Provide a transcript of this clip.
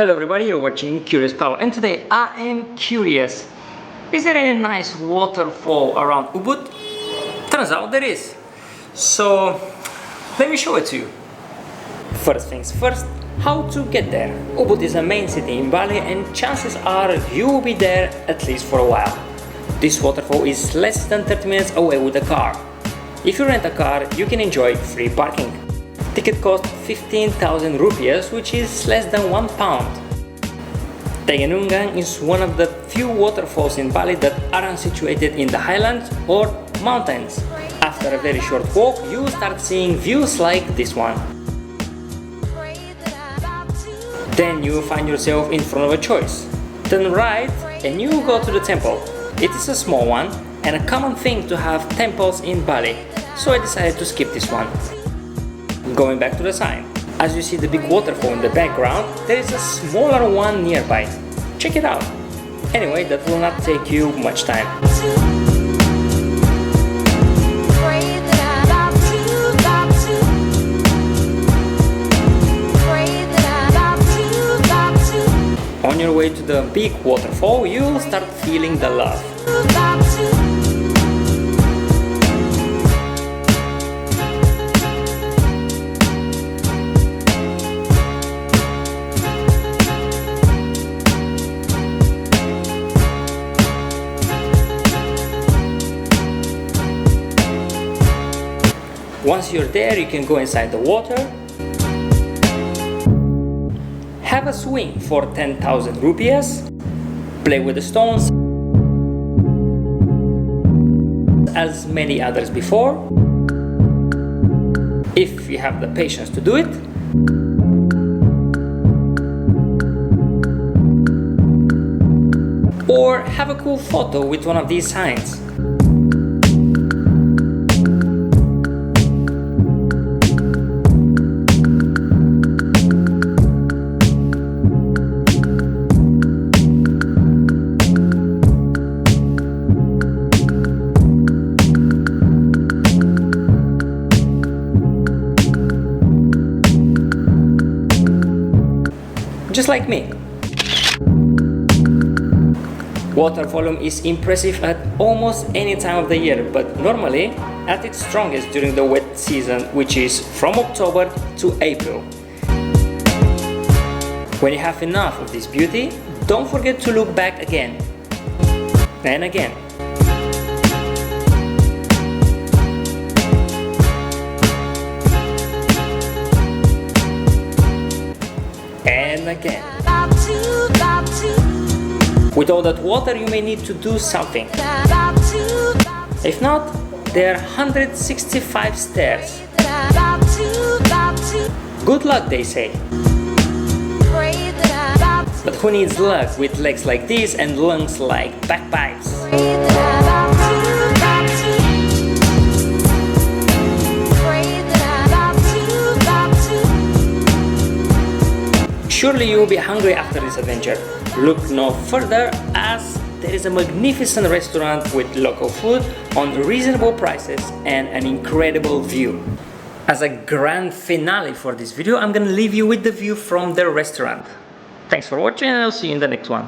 Hello everybody, you're watching Curious Pavel, and today I am curious. Is there any nice waterfall around Ubud? Turns out there is. So let me show it to you. First things first, how to get there. Ubud is a main city in Bali and chances are you will be there at least for a while. This waterfall is less than 30 minutes away with a car. If you rent a car, you can enjoy free parking. Ticket cost 15,000 rupees, which is less than £1. Tegenungan is one of the few waterfalls in Bali that aren't situated in the highlands or mountains. After a very short walk, you start seeing views like this one. Then you find yourself in front of a choice. Turn right and you go to the temple. It is a small one and a common thing to have temples in Bali, so I decided to skip this one. Going back to the sign. As you see the big waterfall in the background, there is a smaller one nearby. Check it out. Anyway, that will not take you much time. On your way to the big waterfall, you'll start feeling the love. Once you're there, you can go inside the water, have a swing for 10,000 rupees, play with the stones, as many others before, if you have the patience to do it. Or have a cool photo with one of these signs. Just like me. Water volume is impressive at almost any time of the year, but normally at its strongest during the wet season, which is from October to April. When you have enough of this beauty, don't forget to look back again and again. And again. With all that water, you may need to do something. If not, there are 165 stairs. Good luck, they say. But who needs luck with legs like this and lungs like bagpipes? Surely you will be hungry after this adventure. Look no further, as there is a magnificent restaurant with local food on reasonable prices and an incredible view. As a grand finale for this video, I'm gonna leave you with the view from the restaurant. Thanks for watching and I'll see you in the next one.